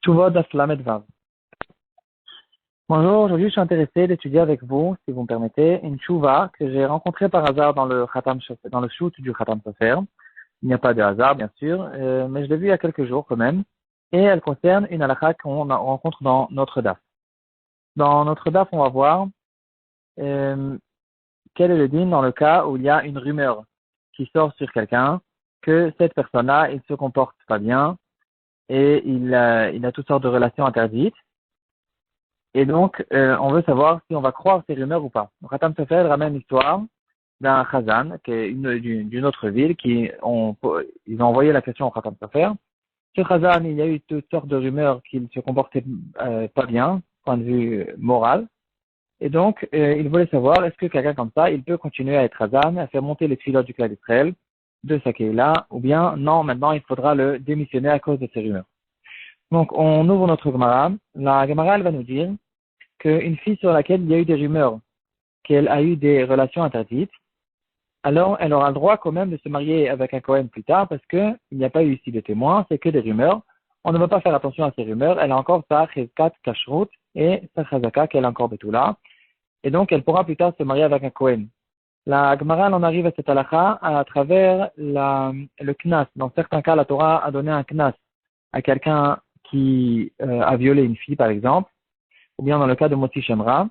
Teshuvot Daf Lamed Vav. Bonjour, aujourd'hui je suis intéressé d'étudier avec vous, si vous me permettez, une tchouva que j'ai rencontrée par hasard dans le dans le shoot du Khatam Sofer. Il n'y a pas de hasard, bien sûr, mais je l'ai vue il y a quelques jours quand même. Et elle concerne une halakha qu'on rencontre dans notre daf. Dans notre daf, on va voir euh, quel est le din dans le cas où il y a une rumeur qui sort sur quelqu'un, que cette personne-là, il se comporte pas bien et il a toutes sortes de relations interdites. Et donc, on veut savoir si on va croire ces rumeurs ou pas. Donc, Khatam Sofer ramène l'histoire d'un Khazan, qui est d'une autre ville, ils ont envoyé la question au Khatam Sofer. Ce Khazan, il y a eu toutes sortes de rumeurs qu'il se comportait pas bien, point de vue moral. Et donc, il voulait savoir, est-ce que quelqu'un comme ça, il peut continuer à être Khazan, à faire monter les filets du clan d'Israël, de sa Keila, ou bien, non, maintenant, il faudra le démissionner à cause de ces rumeurs. Donc, on ouvre notre Gemara. La Gemara, elle va nous dire qu'une fille sur laquelle il y a eu des rumeurs qu'elle a eu des relations interdites, alors elle aura le droit quand même de se marier avec un Kohen plus tard parce qu'il n'y a pas eu ici de témoins, c'est que des rumeurs. On ne va pas faire attention à ces rumeurs. Elle a encore sa chizkat kashrut et sa chazaka qu'elle a encore betula. Et donc elle pourra plus tard se marier avec un Kohen. La Gemara, on arrive à cette halakha à travers le knas. Dans certains cas, la Torah a donné un knas à quelqu'un qui a violé une fille, par exemple, ou bien dans le cas de Motsi Shemra,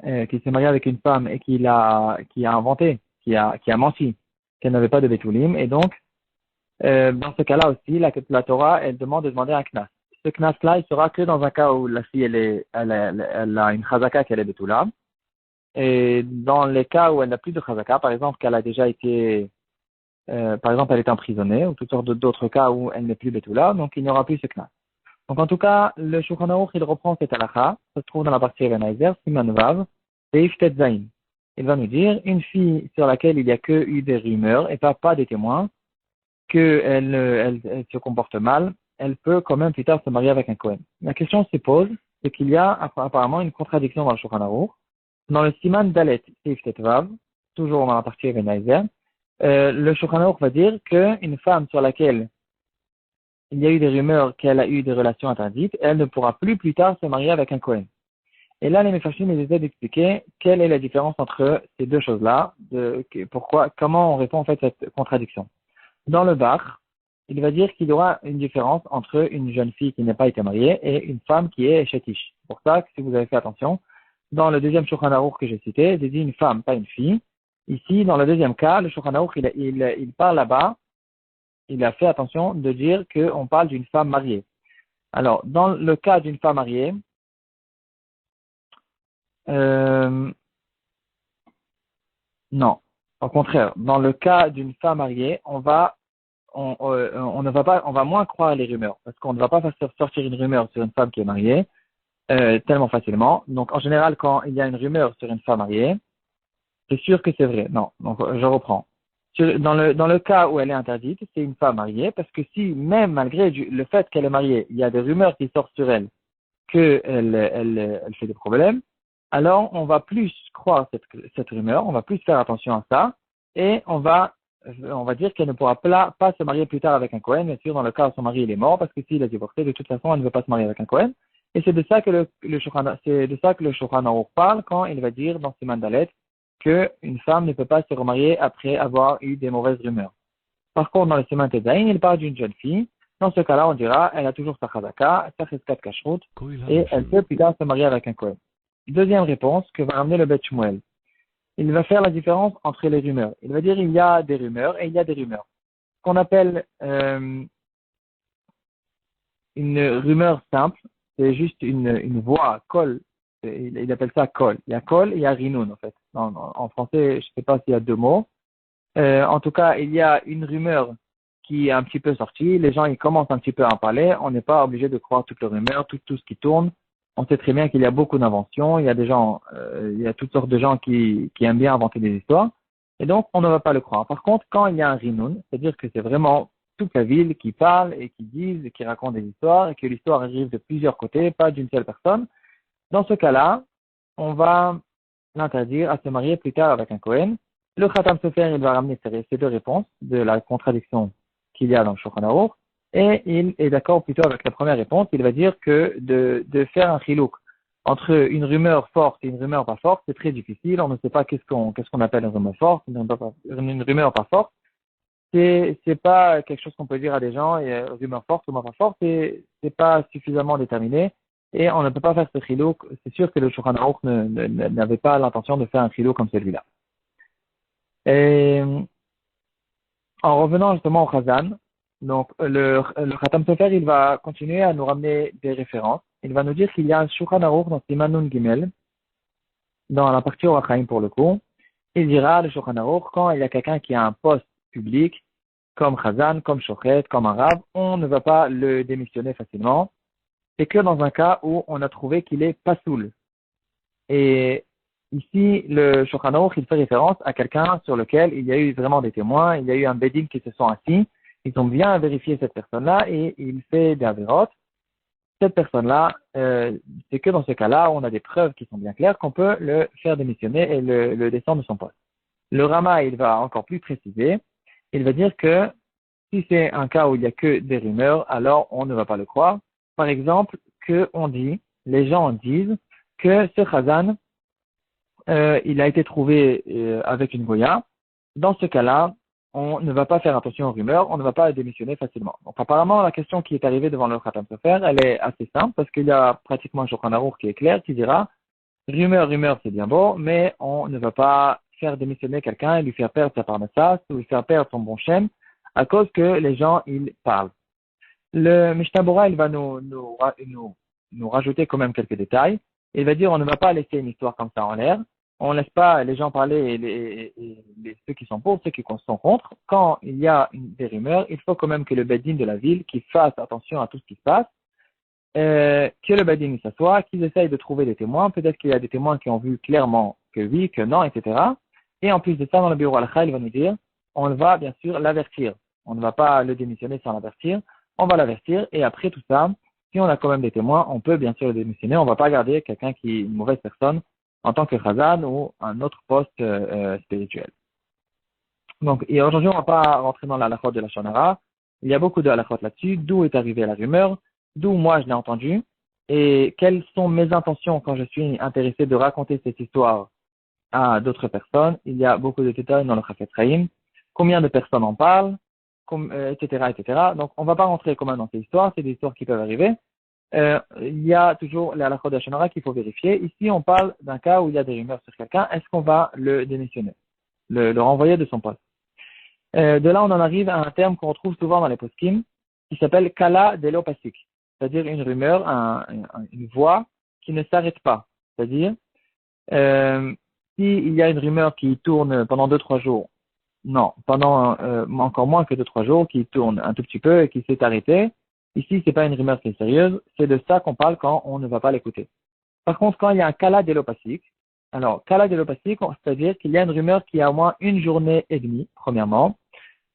qui s'est marié avec une femme et qui a inventé, qui a menti, qu'elle n'avait pas de Betulim. Et donc, dans ce cas-là aussi, la Torah, elle demande de demander un knas. Ce knas-là, il sera que dans un cas où la fille, elle a une chazaka qu'elle est Betula. Et dans les cas où elle n'a plus de chazaka, par exemple, qu'elle a déjà été, par exemple, elle est emprisonnée, ou toutes sortes d'autres cas où elle n'est plus Betula, donc il n'y aura plus ce knas. Donc, en tout cas, le Shulchan Aruch, il reprend cette halakha, ça se trouve dans la partie Ebenezer, Siman Vav, Seif Tet Zayin. Il va nous dire, une fille sur laquelle il n'y a que eu des rumeurs et pas des témoins, elle se comporte mal, elle peut quand même plus tard se marier avec un Kohen. La question se pose, c'est qu'il y a apparemment une contradiction dans le Shulchan Aruch. Dans le Siman Dalet, Seif Tet Vav, toujours dans la partie Ebenezer, le Shulchan Aruch va dire qu'une femme sur laquelle il y a eu des rumeurs qu'elle a eu des relations interdites, elle ne pourra plus tard se marier avec un Kohen. Et là, les Mefarshim essaient d'expliquer quelle est la différence entre ces deux choses-là, comment on répond en fait à cette contradiction. Dans le Bach, il va dire qu'il y aura une différence entre une jeune fille qui n'a pas été mariée et une femme qui est chétiche. C'est pour ça que si vous avez fait attention, dans le deuxième Shulchan Aruch que j'ai cité, il dit une femme, pas une fille. Ici, dans le deuxième cas, le Shulchan Aruch, il parle là-bas, il a fait attention de dire qu'on parle d'une femme mariée. Alors, dans le cas d'une femme mariée, non. Au contraire, dans le cas d'une femme mariée, on ne va pas, on va moins croire les rumeurs, parce qu'on ne va pas faire sortir une rumeur sur une femme qui est mariée tellement facilement. Donc, en général, quand il y a une rumeur sur une femme mariée, c'est sûr que c'est vrai. Non. Donc, je reprends. Dans le cas où elle est interdite, c'est une femme mariée, parce que si, même malgré le fait qu'elle est mariée, il y a des rumeurs qui sortent sur elle, elle fait des problèmes, alors on va plus croire cette rumeur, on va plus faire attention à ça, et on va dire qu'elle ne pourra pas se marier plus tard avec un Kohen, bien sûr, dans le cas où son mari il est mort, parce que s'il a divorcé, de toute façon, elle ne veut pas se marier avec un Kohen. Et c'est de ça que le Shulchan Aruch parle quand il va dire dans ses mandalettes qu'une femme ne peut pas se remarier après avoir eu des mauvaises rumeurs. Par contre, dans le Siman Tezaïn, il parle d'une jeune fille. Dans ce cas-là, on dira, elle a toujours sa chazaka, sa cheskat kashrut, et elle peut plus tard se marier avec un Kohen. Deuxième réponse que va ramener le Bet Shmuel. Il va faire la différence entre les rumeurs. Il va dire, il y a des rumeurs et il y a des rumeurs. Ce qu'on appelle une rumeur simple, c'est juste une voix, kol. Il appelle ça kol. Il y a kol et il y a rinoun, en fait. En français, je ne sais pas s'il y a deux mots. En tout cas, il y a une rumeur qui est un petit peu sortie. Les gens, ils commencent un petit peu à en parler. On n'est pas obligé de croire toutes les rumeurs, tout ce qui tourne. On sait très bien qu'il y a beaucoup d'inventions. Il y a des gens, il y a toutes sortes de gens qui aiment bien inventer des histoires. Et donc, on ne va pas le croire. Par contre, quand il y a un rinoun, c'est-à-dire que c'est vraiment toute la ville qui parle et qui disent et qui raconte des histoires et que l'histoire arrive de plusieurs côtés, pas d'une seule personne. Dans ce cas-là, on va l'interdire à se marier plus tard avec un Kohen. Le Khatam Sofer, il va ramener ces deux réponses de la contradiction qu'il y a dans le Shulchan Aruch. Et il est d'accord plutôt avec la première réponse. Il va dire que de faire un chilouk entre une rumeur forte et une rumeur pas forte, c'est très difficile. On ne sait pas qu'est-ce qu'on appelle une rumeur forte, une rumeur pas forte. C'est pas quelque chose qu'on peut dire à des gens, et rumeur forte, rumeur pas forte, c'est pas suffisamment déterminé. Et on ne peut pas faire ce chilouk. C'est sûr que le Shulchan Aruch n'avait pas l'intention de faire un chilouk comme celui-là. Et en revenant justement au Chazan, donc le Khatam Sofer, il va continuer à nous ramener des références. Il va nous dire qu'il y a un Shulchan Aruch dans Siman Nun Gimel, dans la partie Orachaim pour le coup. Il dira, le Shulchan Aruch, quand il y a quelqu'un qui a un poste public, comme Chazan, comme Shochet, comme Arabe, on ne va pas le démissionner facilement. C'est que dans un cas où on a trouvé qu'il est pasoul. Et ici, le Shulchan Aruch, il fait référence à quelqu'un sur lequel il y a eu vraiment des témoins, il y a eu un bédine qui se sont assis, ils ont bien vérifié cette personne-là et il fait des avérotes. Cette personne-là, c'est que dans ce cas-là, on a des preuves qui sont bien claires qu'on peut le faire démissionner et le descendre de son poste. Le Rama, il va encore plus préciser. Il va dire que si c'est un cas où il n'y a que des rumeurs, alors on ne va pas le croire. Par exemple, les gens disent que ce Chazan, il a été trouvé avec une Goya. Dans ce cas-là, on ne va pas faire attention aux rumeurs, on ne va pas démissionner facilement. Donc apparemment, la question qui est arrivée devant le Khatam Sofer, elle est assez simple parce qu'il y a pratiquement un Shulchan Aruch qui est clair, qui dira rumeur, c'est bien beau, mais on ne va pas faire démissionner quelqu'un et lui faire perdre sa parnassas ou lui faire perdre son bon shem à cause que les gens, ils parlent. Le Mishnah Bora, il va nous rajouter quand même quelques détails. Il va dire on ne va pas laisser une histoire comme ça en l'air. On ne laisse pas les gens parler et ceux qui sont pour, ceux qui sont contre. Quand il y a des rumeurs, il faut quand même que le Bedin de la ville qui fasse attention à tout ce qui se passe, que le Bedin s'assoie, qu'ils essayent de trouver des témoins. Peut-être qu'il y a des témoins qui ont vu clairement que oui, que non, etc. Et en plus de ça, dans le bureau al-Kha, il va nous dire on va bien sûr l'avertir. On ne va pas le démissionner sans l'avertir. On va l'avertir et après tout ça, si on a quand même des témoins, on peut bien sûr le démissionner. On ne va pas garder quelqu'un qui est une mauvaise personne en tant que Khazan ou un autre poste spirituel. Donc, et aujourd'hui, on ne va pas rentrer dans la halachot de la Shonara. Il y a beaucoup de halachot là-dessus. D'où est arrivée la rumeur? D'où moi je l'ai entendu? Et quelles sont mes intentions quand je suis intéressé de raconter cette histoire à d'autres personnes? Il y a beaucoup de détails dans le Chafetz Chaim. Combien de personnes en parlent? Etc., etc. Donc, on ne va pas rentrer quand même dans ces histoires. C'est des histoires qui peuvent arriver. Il y a toujours les halachot de la Shonara qu'il faut vérifier. Ici, on parle d'un cas où il y a des rumeurs sur quelqu'un. Est-ce qu'on va le démissionner? Le renvoyer de son poste? De là, on en arrive à un terme qu'on retrouve souvent dans les poskim, qui s'appelle kala delopasik, c'est-à-dire une rumeur, une voix qui ne s'arrête pas. C'est-à-dire, s'il y a une rumeur qui tourne pendant 2-3 jours, non, pendant encore moins que 2-3 jours, qui tourne un tout petit peu et qui s'est arrêtée, ici, c'est pas une rumeur qui est sérieuse, c'est de ça qu'on parle quand on ne va pas l'écouter. Par contre, quand il y a un kala delopasik, alors, kala delopasik, c'est-à-dire qu'il y a une rumeur qui a au moins une journée et demie, premièrement.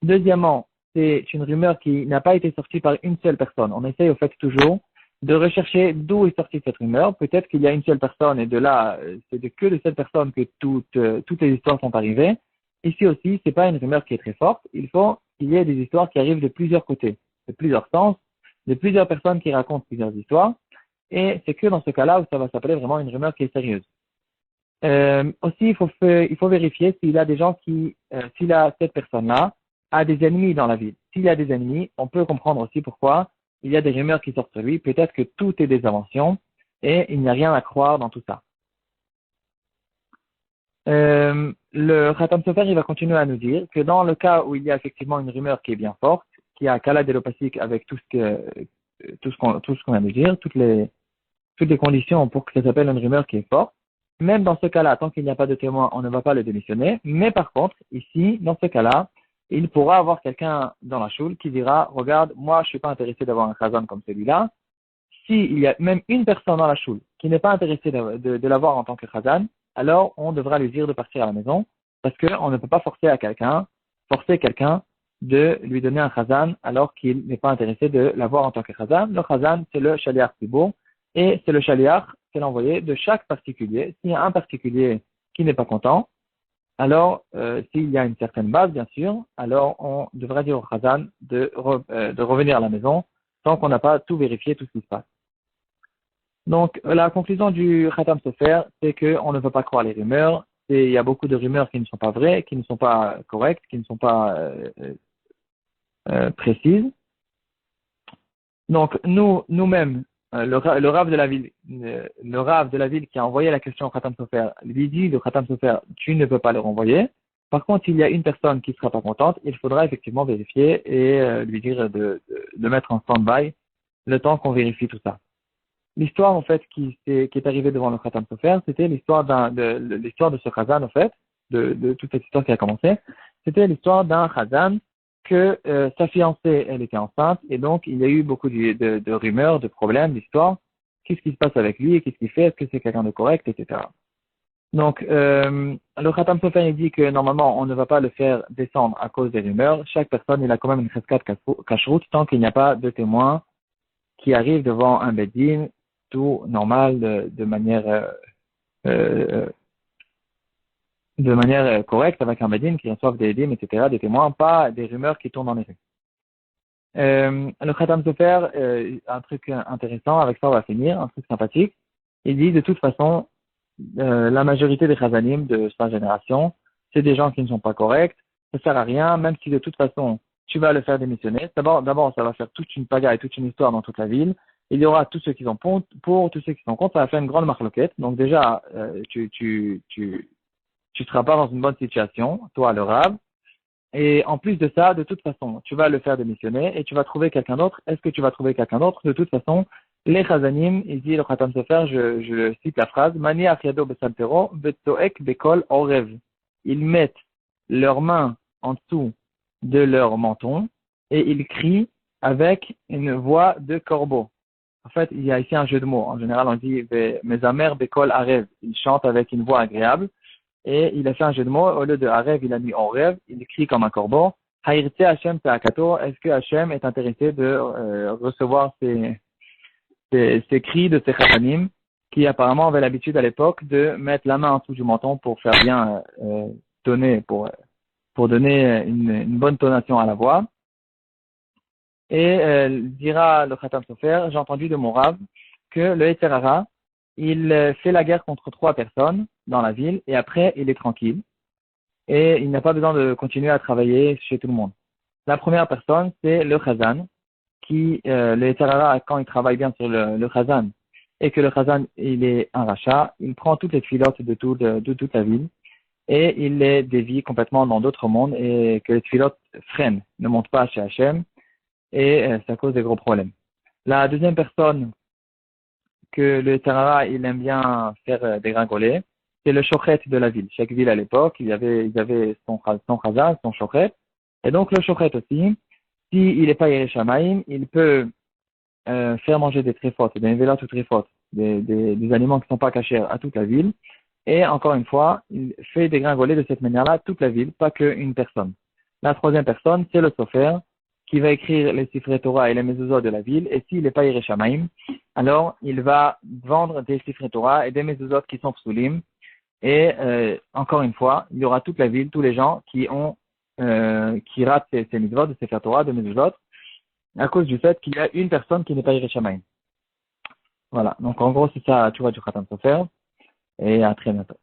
Deuxièmement, c'est une rumeur qui n'a pas été sortie par une seule personne. On essaye au fait toujours de rechercher d'où est sortie cette rumeur. Peut-être qu'il y a une seule personne et de là, c'est que de cette personne que toutes les histoires sont arrivées. Ici aussi, c'est pas une rumeur qui est très forte. Il faut qu'il y ait des histoires qui arrivent de plusieurs côtés, de plusieurs sens, de plusieurs personnes qui racontent plusieurs histoires. Et c'est que dans ce cas-là où ça va s'appeler vraiment une rumeur qui est sérieuse. Aussi, il faut vérifier s'il y a des gens s'il a cette personne-là a des ennemis dans la ville. S'il y a des ennemis, on peut comprendre aussi pourquoi il y a des rumeurs qui sortent sur lui. Peut-être que tout est des inventions et il n'y a rien à croire dans tout ça. Le Khatam Sofer, il va continuer à nous dire que dans le cas où il y a effectivement une rumeur qui est bien forte, qui a Kala Delopasik avec tout ce qu'on vient de dire, toutes les conditions pour que ça s'appelle une rumeur qui est forte, même dans ce cas-là, tant qu'il n'y a pas de témoin, on ne va pas le démissionner. Mais par contre, ici, dans ce cas-là, il pourra avoir quelqu'un dans la choule qui dira, regarde, moi, je suis pas intéressé d'avoir un chazan comme celui-là. S'il y a même une personne dans la choule qui n'est pas intéressée de l'avoir en tant que chazan, alors on devra lui dire de partir à la maison parce qu'on ne peut pas forcer quelqu'un de lui donner un chazan alors qu'il n'est pas intéressé de l'avoir en tant que chazan. Le chazan, c'est le shaliach tibour et c'est le shaliach, c'est l'envoyé de chaque particulier. S'il y a un particulier qui n'est pas content, alors s'il y a une certaine base, bien sûr, alors on devra dire au Khazan de revenir à la maison tant qu'on n'a pas tout vérifié, tout ce qui se passe. Donc, la conclusion du Khatam Sofer, c'est qu'on ne peut pas croire les rumeurs. Il y a beaucoup de rumeurs qui ne sont pas vraies, qui ne sont pas correctes, qui ne sont pas précises. Donc, nous-mêmes, le Rav de la ville, le Rav de la ville qui a envoyé la question au Khatam Sofer, lui dit, le Khatam Sofer, tu ne peux pas le renvoyer. Par contre, s'il y a une personne qui ne sera pas contente, il faudra effectivement vérifier et lui dire de mettre en stand-by le temps qu'on vérifie tout ça. L'histoire, en fait, qui est arrivée devant le Khatam Sofer, c'était l'histoire de ce Khazan, en fait, de toute cette histoire qui a commencé. C'était l'histoire d'un Khazan que sa fiancée, elle était enceinte, et donc il y a eu beaucoup de rumeurs, de problèmes, d'histoires. Qu'est-ce qui se passe avec lui, qu'est-ce qu'il fait, est-ce que c'est quelqu'un de correct, etc. Donc, le Khatam Sofer, il dit que normalement, on ne va pas le faire descendre à cause des rumeurs. Chaque personne, il a quand même une cheskat kashrut tant qu'il n'y a pas de témoins qui arrivent devant un beddin, tout normal, euh, de manière correcte, avec un beddin qui reçoivent des dîmes, etc., des témoins, pas des rumeurs qui tournent dans les rues. Le Khatam Sofer, un truc intéressant, avec ça on va finir, un truc sympathique. Il dit de toute façon, la majorité des Chazanim de sa génération, c'est des gens qui ne sont pas corrects, ça sert à rien, même si de toute façon tu vas le faire démissionner. D'abord, ça va faire toute une pagaille, toute une histoire dans toute la ville. Il y aura tous ceux qui sont pour tous ceux qui sont contre, ça va faire une grande marloquette. Donc déjà, tu seras pas dans une bonne situation, toi le Rav. Et en plus de ça, de toute façon, tu vas le faire démissionner et tu vas trouver quelqu'un d'autre. Est-ce que tu vas trouver quelqu'un d'autre? De toute façon, les Chazanim, il dit le Khatam Sofer, je cite la phrase, Mani achiado besaltero, betoek bekol orev. Ils mettent leurs mains en dessous de leur menton et ils crient avec une voix de corbeau. En fait, il y a ici un jeu de mots. En général, on dit mes amers bekol arev. Ils chantent avec une voix agréable. Et il a fait un jeu de mots, au lieu de Harev, il a mis en rêve, il écrit comme un corbeau. Haïrte Hashem Peakato, est-ce que Hashem est intéressé de recevoir ces cris de ces chatanim, qui apparemment avaient l'habitude à l'époque de mettre la main en dessous du menton pour faire bien donner, pour donner une bonne tonation à la voix. Et dira le Khatam Sofer, j'ai entendu de mon Rav que le Yetzer Hara, il fait la guerre contre 3 personnes dans la ville et après il est tranquille et il n'a pas besoin de continuer à travailler chez tout le monde. La première personne, c'est le Khazan, qui, le Yetzer Hara, quand il travaille bien sur le Khazan et que le Khazan, il est un rachat, il prend toutes les filotes de toute la ville et il les dévie complètement dans d'autres mondes et que les filotes freinent, ne montent pas chez Hachem et ça cause des gros problèmes. La deuxième personne que le Tarara, il aime bien faire dégringoler, c'est le chochet de la ville. Chaque ville à l'époque, il y avait son chazan, son chochet. Et donc le chochet aussi, s'il n'est pas Yereshamaim, il peut faire manger des tréfotes, des vélotes ou tréfotes, des aliments qui ne sont pas cachés à toute la ville. Et encore une fois, il fait dégringoler de cette manière-là toute la ville, pas qu'une personne. La troisième personne, c'est le sofer, qui va écrire les Sifrei Torah et les mezuzot de la ville, et s'il n'est pas Yereshamaim, alors il va vendre des Sifrei Torah et des mezuzot qui sont psulim, et encore une fois, il y aura toute la ville, tous les gens qui ratent ces mitzvot, de Sifrei Torah, de mezuzot, à cause du fait qu'il y a une personne qui n'est pas Yereshamaim. Voilà, donc en gros c'est ça, tu vois, du Khatam Sofer, et à très bientôt.